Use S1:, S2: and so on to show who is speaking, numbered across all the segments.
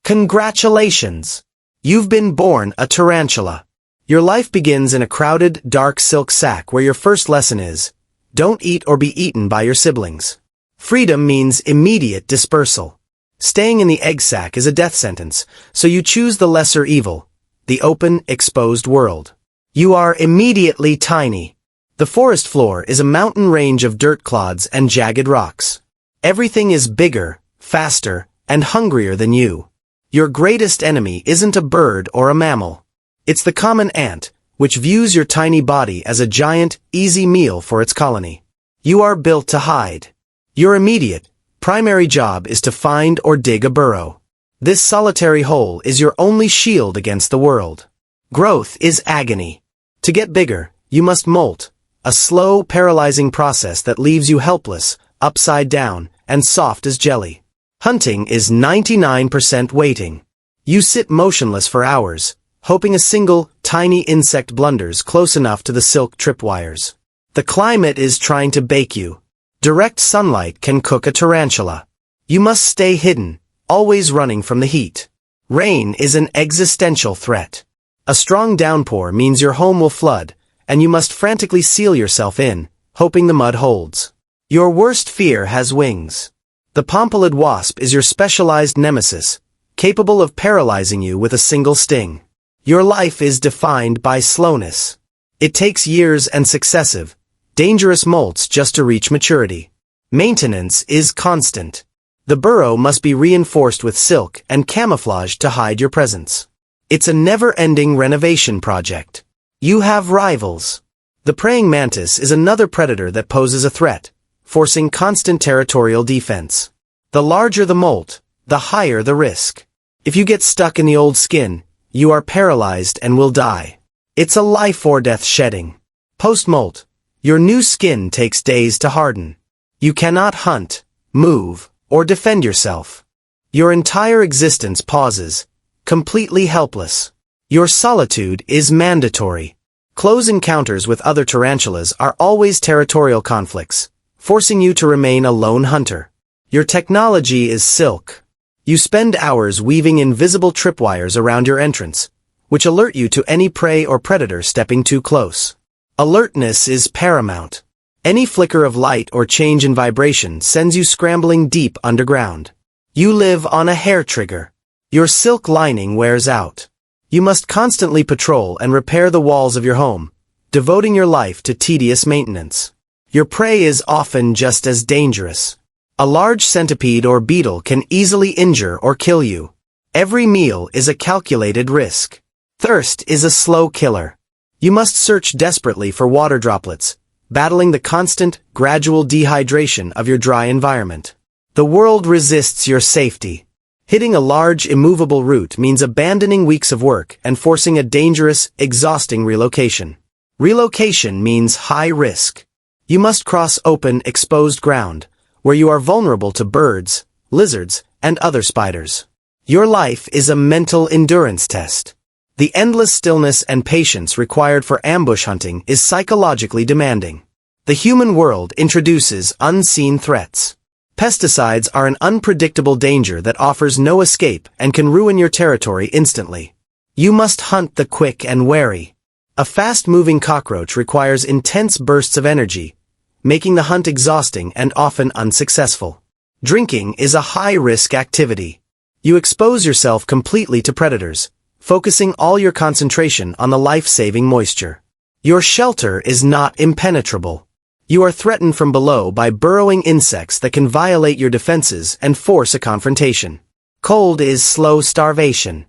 S1: Congratulations! You've been born a tarantula. Your life begins in a crowded, dark silk sack where your first lesson is, don't eat or be eaten by your siblings. Freedom means immediate dispersal. Staying in the egg sac is a death sentence, so you choose the lesser evil, the open, exposed world. You are immediately tiny. The forest floor is a mountain range of dirt clods and jagged rocks. Everything is bigger, faster, and hungrier than you. Your greatest enemy isn't a bird or a mammal. It's the common ant, which views your tiny body as a giant, easy meal for its colony. You are built to hide. Your immediate, primary job is to find or dig a burrow. This solitary hole is your only shield against the world. Growth is agony. To get bigger, you must molt, a slow, paralyzing process that leaves you helpless, upside down, and soft as jelly. Hunting is 99% waiting. You sit motionless for hours, hoping a single, tiny insect blunders close enough to the silk tripwires. The climate is trying to bake you. Direct sunlight can cook a tarantula. You must stay hidden, always running from the heat. Rain is an existential threat. A strong downpour means your home will flood, and you must frantically seal yourself in, hoping the mud holds. Your worst fear has wings. The pompilid wasp is your specialized nemesis, capable of paralyzing you with a single sting. Your life is defined by slowness. It takes years and successive, dangerous molts just to reach maturity. Maintenance is constant. The burrow must be reinforced with silk and camouflaged to hide your presence. It's a never-ending renovation project. You have rivals. The praying mantis is another predator that poses a threat, forcing constant territorial defense. The larger the molt, the higher the risk. If you get stuck in the old skin, you are paralyzed and will die. It's a life or death shedding. Post-molt, your new skin takes days to harden. You cannot hunt, move, or defend yourself. Your entire existence pauses, completely helpless. Your solitude is mandatory. Close encounters with other tarantulas are always territorial conflicts, forcing you to remain a lone hunter. Your technology is silk. You spend hours weaving invisible tripwires around your entrance, which alert you to any prey or predator stepping too close. Alertness is paramount. Any flicker of light or change in vibration sends you scrambling deep underground. You live on a hair trigger. Your silk lining wears out. You must constantly patrol and repair the walls of your home, devoting your life to tedious maintenance. Your prey is often just as dangerous. A large centipede or beetle can easily injure or kill you. Every meal is a calculated risk. Thirst is a slow killer. You must search desperately for water droplets, battling the constant, gradual dehydration of your dry environment. The world resists your safety. Hitting a large, immovable root means abandoning weeks of work and forcing a dangerous, exhausting relocation. Relocation means high risk. You must cross open, exposed ground, where you are vulnerable to birds, lizards, and other spiders. Your life is a mental endurance test. The endless stillness and patience required for ambush hunting is psychologically demanding. The human world introduces unseen threats. Pesticides are an unpredictable danger that offers no escape and can ruin your territory instantly. You must hunt the quick and wary. A fast-moving cockroach requires intense bursts of energy, making the hunt exhausting and often unsuccessful. Drinking is a high-risk activity. You expose yourself completely to predators, focusing all your concentration on the life-saving moisture. Your shelter is not impenetrable. You are threatened from below by burrowing insects that can violate your defenses and force a confrontation. Cold is slow starvation.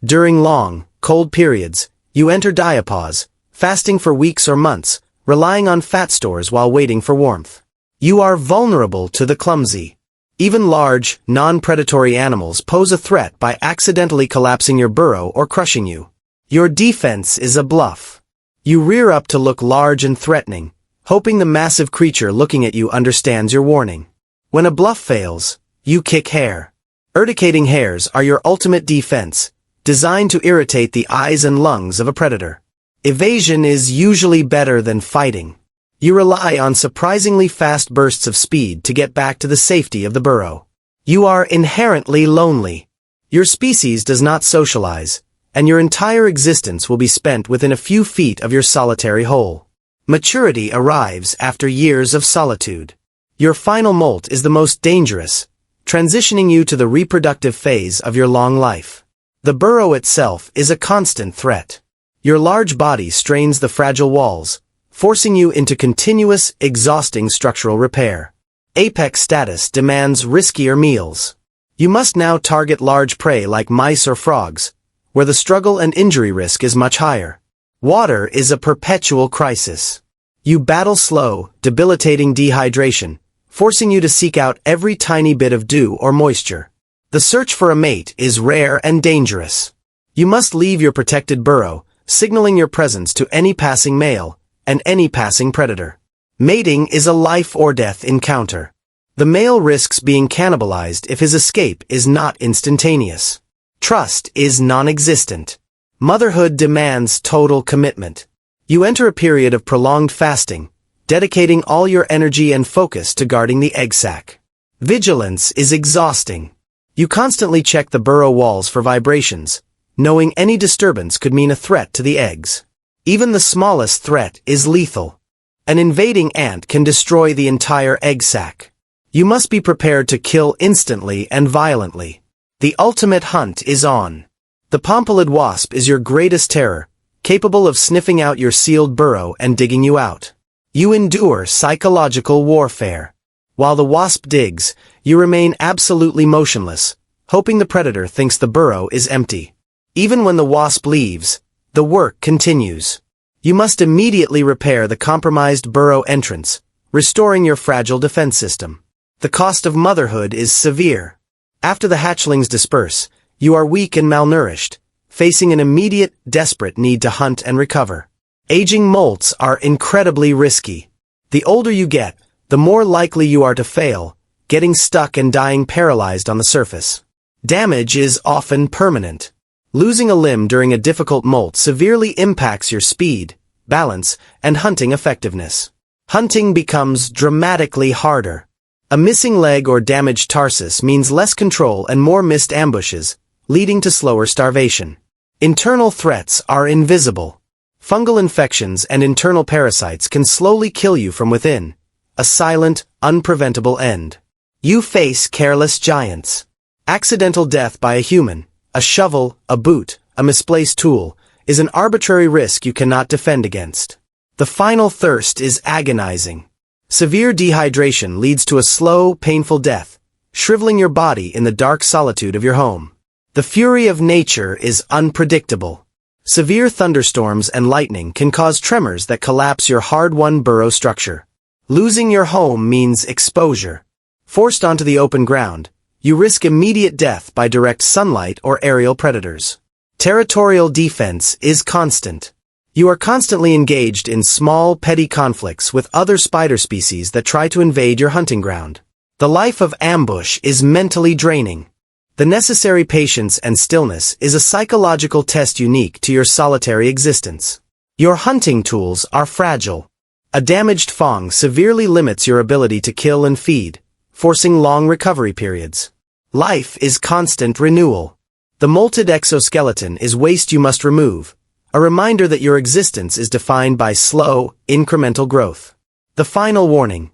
S1: During long, cold periods, you enter diapause, fasting for weeks or months, relying on fat stores while waiting for warmth. You are vulnerable to the clumsy. Even large, non-predatory animals pose a threat by accidentally collapsing your burrow or crushing you. Your defense is a bluff. You rear up to look large and threatening, hoping the massive creature looking at you understands your warning. When a bluff fails, you kick hair. Urticating hairs are your ultimate defense, designed to irritate the eyes and lungs of a predator. Evasion is usually better than fighting. You rely on surprisingly fast bursts of speed to get back to the safety of the burrow. You are inherently lonely. Your species does not socialize, and your entire existence will be spent within a few feet of your solitary hole. Maturity arrives after years of solitude. Your final molt is the most dangerous, transitioning you to the reproductive phase of your long life. The burrow itself is a constant threat. Your large body strains the fragile walls, forcing you into continuous, exhausting structural repair. Apex status demands riskier meals. You must now target large prey like mice or frogs, where the struggle and injury risk is much higher. Water is a perpetual crisis. You battle slow, debilitating dehydration, forcing you to seek out every tiny bit of dew or moisture. The search for a mate is rare and dangerous. You must leave your protected burrow, signaling your presence to any passing male and any passing predator. Mating is a life-or-death encounter. The male risks being cannibalized if his escape is not instantaneous. Trust is non-existent. Motherhood demands total commitment. You enter a period of prolonged fasting, dedicating all your energy and focus to guarding the egg sac. Vigilance is exhausting. You constantly check the burrow walls for vibrations, knowing any disturbance could mean a threat to the eggs. Even the smallest threat is lethal. An invading ant can destroy the entire egg sac. You must be prepared to kill instantly and violently. The ultimate hunt is on. The pompilid wasp is your greatest terror, capable of sniffing out your sealed burrow and digging you out. You endure psychological warfare. While the wasp digs, you remain absolutely motionless, hoping the predator thinks the burrow is empty. Even when the wasp leaves, the work continues. You must immediately repair the compromised burrow entrance, restoring your fragile defense system. The cost of motherhood is severe. After the hatchlings disperse, you are weak and malnourished, facing an immediate, desperate need to hunt and recover. Aging molts are incredibly risky. The older you get, the more likely you are to fail, getting stuck and dying paralyzed on the surface. Damage is often permanent. Losing a limb during a difficult molt severely impacts your speed, balance, and hunting effectiveness. Hunting becomes dramatically harder. A missing leg or damaged tarsus means less control and more missed ambushes, leading to slower starvation. Internal threats are invisible. Fungal infections and internal parasites can slowly kill you from within. A silent, unpreventable end. You face careless giants. Accidental death by a human, a shovel, a boot, a misplaced tool, is an arbitrary risk you cannot defend against. The final thirst is agonizing. Severe dehydration leads to a slow, painful death, shriveling your body in the dark solitude of your home. The fury of nature is unpredictable. Severe thunderstorms and lightning can cause tremors that collapse your hard-won burrow structure. Losing your home means exposure. Forced onto the open ground, you risk immediate death by direct sunlight or aerial predators. Territorial defense is constant. You are constantly engaged in small, petty conflicts with other spider species that try to invade your hunting ground. The life of ambush is mentally draining. The necessary patience and stillness is a psychological test unique to your solitary existence. Your hunting tools are fragile. A damaged fang severely limits your ability to kill and feed, forcing long recovery periods. Life is constant renewal. The molted exoskeleton is waste you must remove, a reminder that your existence is defined by slow, incremental growth. The final warning.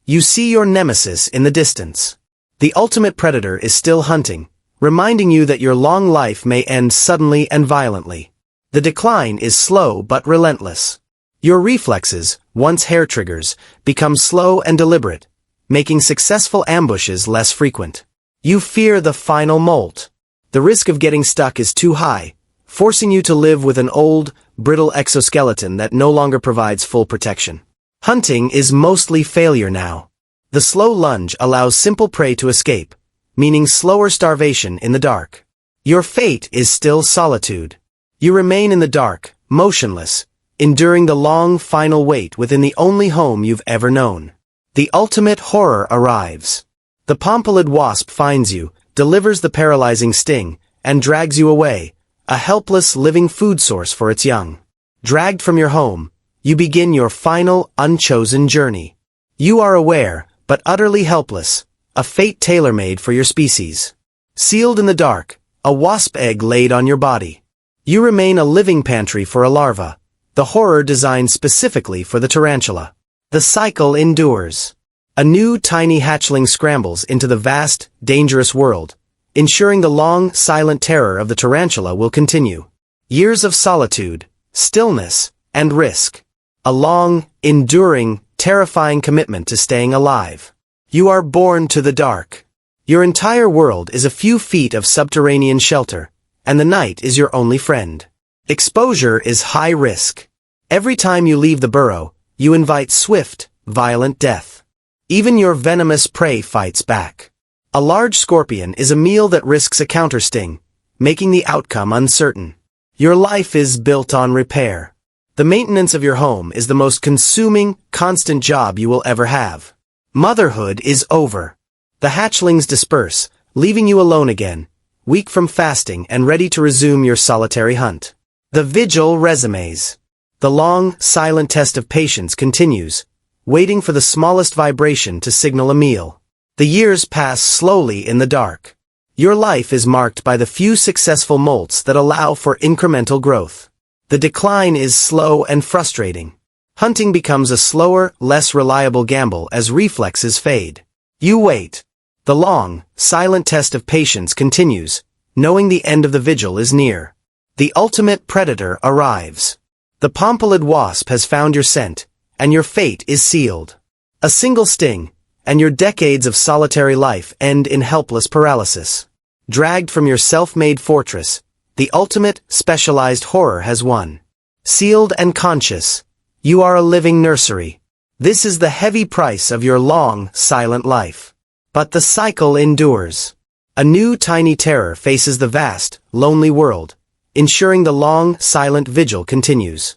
S1: You see your nemesis in the distance. The ultimate predator is still hunting, reminding you that your long life may end suddenly and violently. The decline is slow but relentless. Your reflexes, once hair triggers, become slow and deliberate, making successful ambushes less frequent. You fear the final molt. The risk of getting stuck is too high, forcing you to live with an old, brittle exoskeleton that no longer provides full protection. Hunting is mostly failure now. The slow lunge allows simple prey to escape, meaning slower starvation in the dark. Your fate is still solitude. You remain in the dark, motionless, enduring the long final wait within the only home you've ever known. The ultimate horror arrives. The pompilid wasp finds you, delivers the paralyzing sting, and drags you away, a helpless living food source for its young. Dragged from your home, you begin your final, unchosen journey. You are aware, but utterly helpless, a fate tailor-made for your species. Sealed in the dark, a wasp egg laid on your body. You remain a living pantry for a larva, the horror designed specifically for the tarantula. The cycle endures. A new tiny hatchling scrambles into the vast, dangerous world, ensuring the long, silent terror of the tarantula will continue. Years of solitude, stillness, and risk. A long, enduring, terrifying commitment to staying alive. You are born to the dark. Your entire world is a few feet of subterranean shelter, and the night is your only friend. Exposure is high risk. Every time you leave the burrow, you invite swift, violent death. Even your venomous prey fights back. A large scorpion is a meal that risks a countersting, making the outcome uncertain. Your life is built on repair. The maintenance of your home is the most consuming, constant job you will ever have. Motherhood is over. The hatchlings disperse, leaving you alone again, weak from fasting and ready to resume your solitary hunt. The vigil resumes. The long, silent test of patience continues, waiting for the smallest vibration to signal a meal. The years pass slowly in the dark. Your life is marked by the few successful molts that allow for incremental growth. The decline is slow and frustrating. Hunting becomes a slower, less reliable gamble as reflexes fade. You wait. The long, silent test of patience continues, knowing the end of the vigil is near. The ultimate predator arrives. The pompilid wasp has found your scent, and your fate is sealed. A single sting, and your decades of solitary life end in helpless paralysis. Dragged from your self-made fortress, the ultimate, specialized horror has won. Sealed and conscious, you are a living nursery. This is the heavy price of your long, silent life. But the cycle endures. A new tiny terror faces the vast, lonely world, ensuring the long, silent vigil continues.